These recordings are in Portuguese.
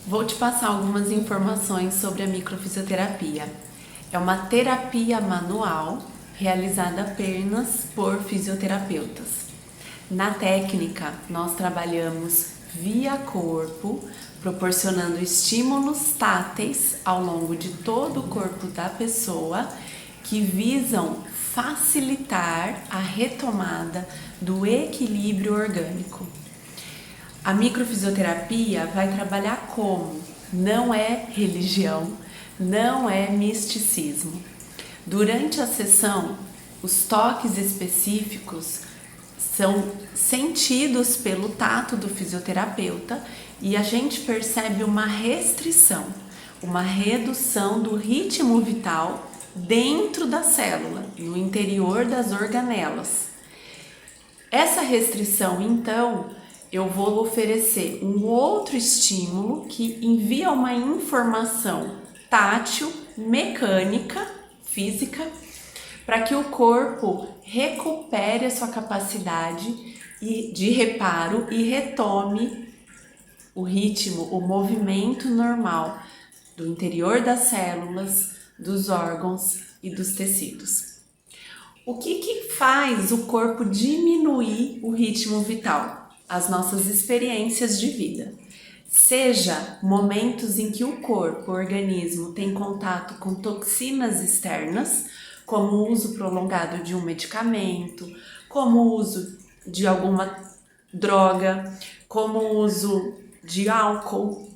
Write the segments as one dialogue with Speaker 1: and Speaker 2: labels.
Speaker 1: Vou te passar algumas informações sobre a microfisioterapia. É uma terapia manual realizada apenas por fisioterapeutas. Na técnica, nós trabalhamos via corpo, proporcionando estímulos táteis ao longo de todo o corpo da pessoa que visam facilitar a retomada do equilíbrio orgânico. A microfisioterapia vai trabalhar como? Não é religião, não é misticismo. Durante a sessão, os toques específicos são sentidos pelo tato do fisioterapeuta e a gente percebe uma restrição, uma redução do ritmo vital dentro da célula, no interior das organelas. Essa restrição, então, eu vou oferecer um outro estímulo que envia uma informação tátil, mecânica, física, para que o corpo recupere a sua capacidade de reparo e retome o ritmo, o movimento normal do interior das células, dos órgãos e dos tecidos. O que faz o corpo diminuir o ritmo vital? As nossas experiências de vida. Seja momentos em que o corpo, o organismo, tem contato com toxinas externas, como o uso prolongado de um medicamento, como o uso de alguma droga, como o uso de álcool,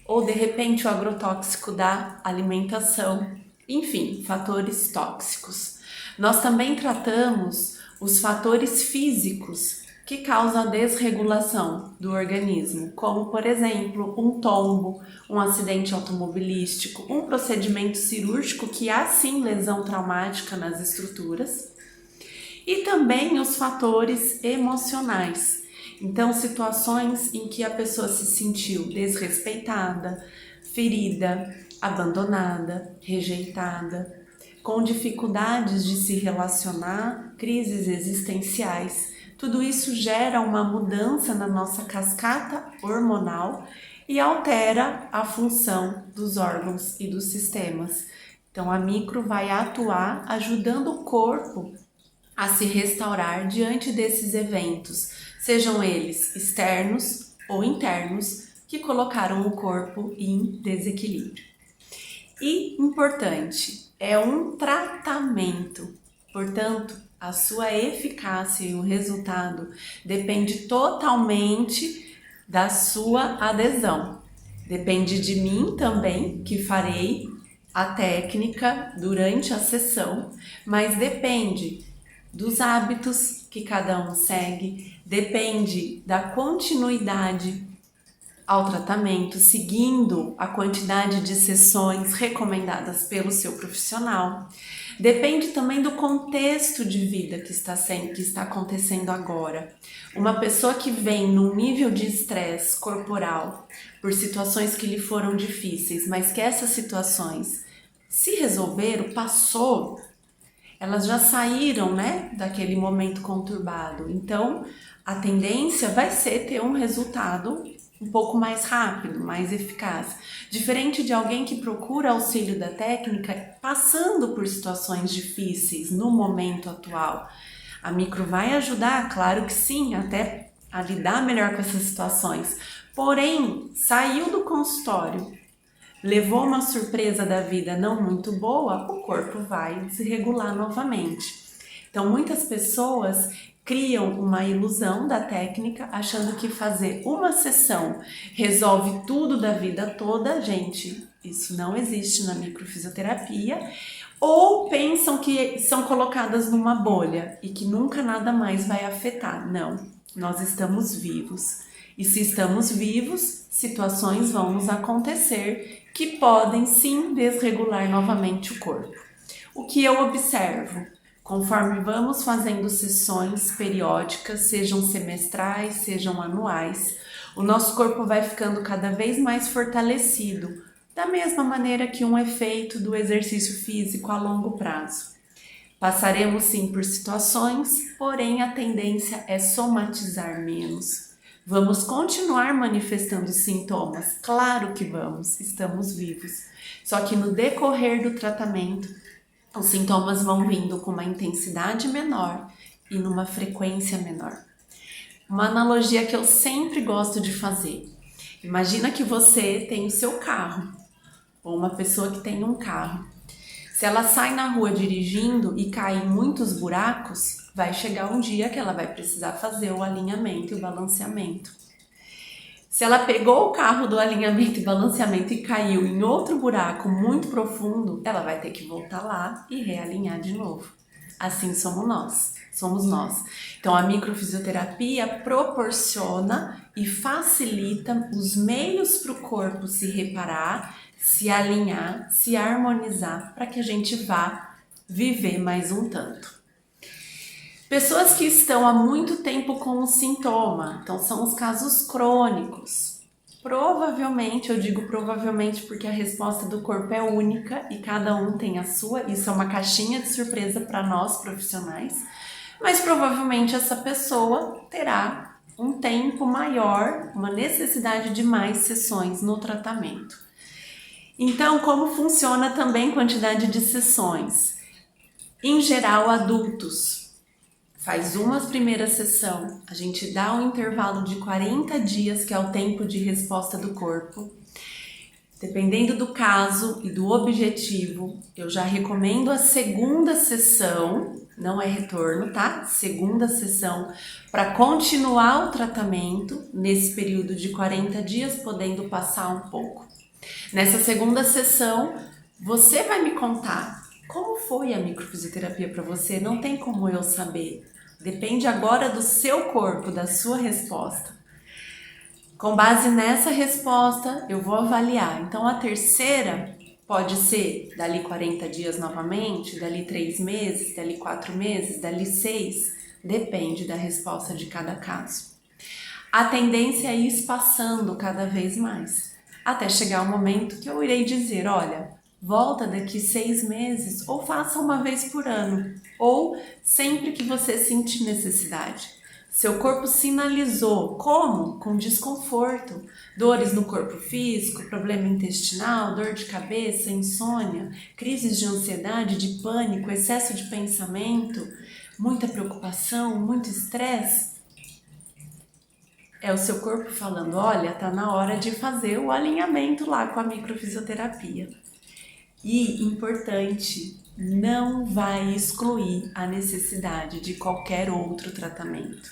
Speaker 1: ou de repente o agrotóxico da alimentação, enfim, fatores tóxicos. Nós também tratamos os fatores físicos que causam a desregulação do organismo, como, por exemplo, um tombo, um acidente automobilístico, um procedimento cirúrgico que há sim lesão traumática nas estruturas, e também os fatores emocionais. Então, situações em que a pessoa se sentiu desrespeitada, ferida, abandonada, rejeitada, com dificuldades de se relacionar, crises existenciais. Tudo isso gera uma mudança na nossa cascata hormonal e altera a função dos órgãos e dos sistemas. Então, a micro vai atuar ajudando o corpo a se restaurar diante desses eventos, sejam eles externos ou internos, que colocaram o corpo em desequilíbrio. E importante, é um tratamento, portanto, a sua eficácia e o resultado depende totalmente da sua adesão. Depende de mim também, que farei a técnica durante a sessão, mas depende dos hábitos que cada um segue, depende da continuidade ao tratamento, seguindo a quantidade de sessões recomendadas pelo seu profissional. Depende também do contexto de vida que está acontecendo agora. Uma pessoa que vem num nível de estresse corporal por situações que lhe foram difíceis, mas que essas situações se resolveram, passou, elas já saíram, daquele momento conturbado. Então, a tendência vai ser ter um resultado um pouco mais rápido, mais eficaz. Diferente de alguém que procura auxílio da técnica passando por situações difíceis no momento atual. A micro vai ajudar, claro que sim, até a lidar melhor com essas situações. Porém, saiu do consultório, levou uma surpresa da vida não muito boa, o corpo vai desregular novamente. Então, muitas pessoas criam uma ilusão da técnica, achando que fazer uma sessão resolve tudo da vida toda. Gente, isso não existe na microfisioterapia. Ou pensam que são colocadas numa bolha e que nunca nada mais vai afetar. Não, nós estamos vivos. E se estamos vivos, situações vão nos acontecer que podem sim desregular novamente o corpo. O que eu observo? Conforme vamos fazendo sessões periódicas, sejam semestrais, sejam anuais, o nosso corpo vai ficando cada vez mais fortalecido, da mesma maneira que um efeito do exercício físico a longo prazo. Passaremos sim por situações, porém a tendência é somatizar menos, Vamos continuar manifestando sintomas? Claro que vamos, estamos vivos. Só que no decorrer do tratamento, os sintomas vão vindo com uma intensidade menor e numa frequência menor. Uma analogia que eu sempre gosto de fazer. Imagina que você tem o seu carro, ou uma pessoa que tem um carro. Se ela sai na rua dirigindo e cai em muitos buracos, vai chegar um dia que ela vai precisar fazer o alinhamento e o balanceamento. Se ela pegou o carro do alinhamento e balanceamento e caiu em outro buraco muito profundo, ela vai ter que voltar lá e realinhar de novo. Assim somos nós. Então a microfisioterapia proporciona e facilita os meios para o corpo se reparar, se alinhar, se harmonizar, para que a gente vá viver mais um tanto. Pessoas que estão há muito tempo com o sintoma, então são os casos crônicos. Provavelmente, eu digo provavelmente porque a resposta do corpo é única e cada um tem a sua, isso é uma caixinha de surpresa para nós profissionais, mas provavelmente essa pessoa terá um tempo maior, uma necessidade de mais sessões no tratamento. Então, como funciona também a quantidade de sessões? Em geral, adultos. Faz uma primeira sessão, a gente dá um intervalo de 40 dias, que é o tempo de resposta do corpo. Dependendo do caso e do objetivo, eu já recomendo a segunda sessão, não é retorno, tá? Segunda sessão, para continuar o tratamento nesse período de 40 dias, podendo passar um pouco. Nessa segunda sessão, você vai me contar como foi a microfisioterapia para você, não tem como eu saber. Depende agora do seu corpo, da sua resposta. Com base nessa resposta, eu vou avaliar. Então, a terceira pode ser dali 40 dias novamente, dali 3 meses, dali 4 meses, dali 6. Depende da resposta de cada caso. A tendência é ir espaçando cada vez mais, até chegar o momento que eu irei dizer, olha, volta daqui 6 meses ou faça uma vez por ano, ou sempre que você sentir necessidade. Seu corpo sinalizou, como? Com desconforto, dores no corpo físico, problema intestinal, dor de cabeça, insônia, crises de ansiedade, de pânico, excesso de pensamento, muita preocupação, muito estresse. É o seu corpo falando, olha, tá na hora de fazer o alinhamento lá com a microfisioterapia. E, importante, não vai excluir a necessidade de qualquer outro tratamento.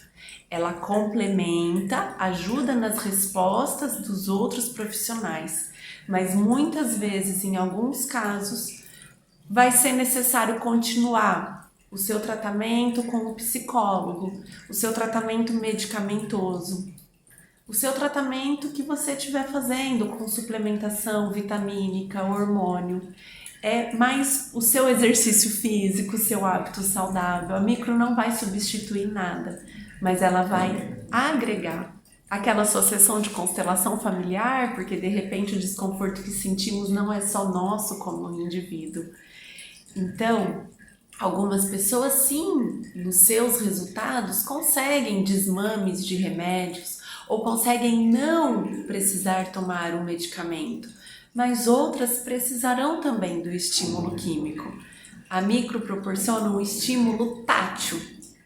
Speaker 1: Ela complementa, ajuda nas respostas dos outros profissionais, mas muitas vezes, em alguns casos, vai ser necessário continuar o seu tratamento com o psicólogo, o seu tratamento medicamentoso, o seu tratamento que você estiver fazendo com suplementação vitamínica, hormônio, mais o seu exercício físico, o seu hábito saudável. A micro não vai substituir nada, mas ela vai agregar. Aquela sua sessão de constelação familiar, porque de repente o desconforto que sentimos não é só nosso como indivíduo. Então, algumas pessoas sim, nos seus resultados, conseguem desmames de remédios, ou conseguem não precisar tomar um medicamento, mas outras precisarão também do estímulo químico. A micro proporciona um estímulo tátil,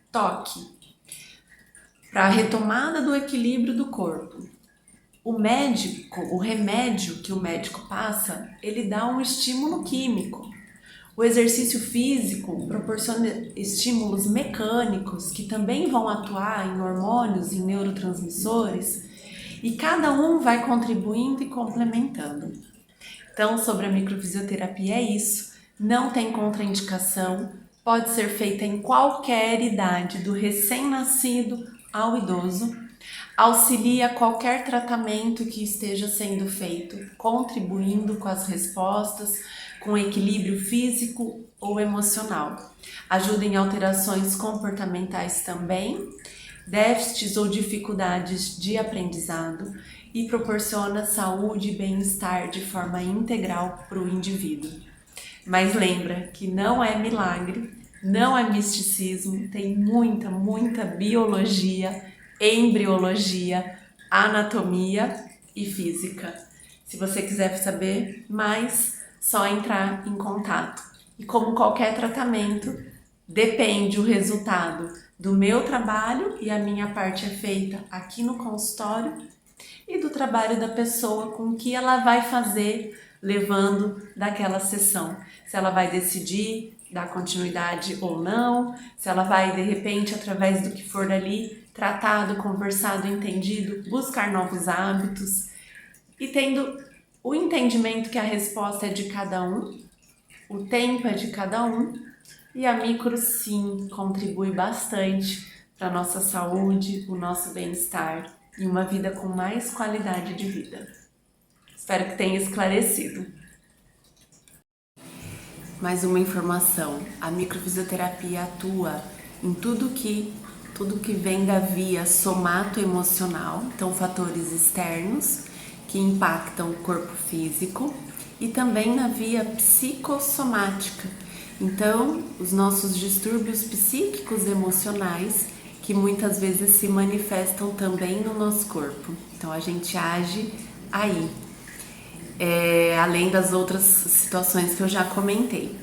Speaker 1: toque, para a retomada do equilíbrio do corpo. O remédio que o médico passa, ele dá um estímulo químico. O exercício físico proporciona estímulos mecânicos que também vão atuar em hormônios, em neurotransmissores, e cada um vai contribuindo e complementando. Então, sobre a microfisioterapia é isso, não tem contraindicação, pode ser feita em qualquer idade, do recém-nascido ao idoso, auxilia qualquer tratamento que esteja sendo feito, contribuindo com as respostas, com equilíbrio físico ou emocional. Ajuda em alterações comportamentais também, déficits ou dificuldades de aprendizado e proporciona saúde e bem-estar de forma integral para o indivíduo. Mas lembra que não é milagre, não é misticismo, tem muita biologia, embriologia anatomia e física. Se você quiser saber mais, só entrar em contato. E como qualquer tratamento, depende o resultado do meu trabalho, e a minha parte é feita aqui no consultório, e do trabalho da pessoa com que ela vai fazer levando daquela sessão. Se ela vai decidir dar continuidade ou não, se ela vai, de repente, através do que for dali, tratado, conversado, entendido, buscar novos hábitos, e tendo o entendimento que a resposta é de cada um, o tempo é de cada um, e a micro sim contribui bastante para a nossa saúde, o nosso bem-estar e uma vida com mais qualidade de vida. Espero que tenha esclarecido. Mais uma informação: a microfisioterapia atua em tudo que vem da via somato-emocional, então fatores externos que impactam o corpo físico, e também na via psicossomática, então os nossos distúrbios psíquicos emocionais, que muitas vezes se manifestam também no nosso corpo. Então a gente age aí, além das outras situações que eu já comentei.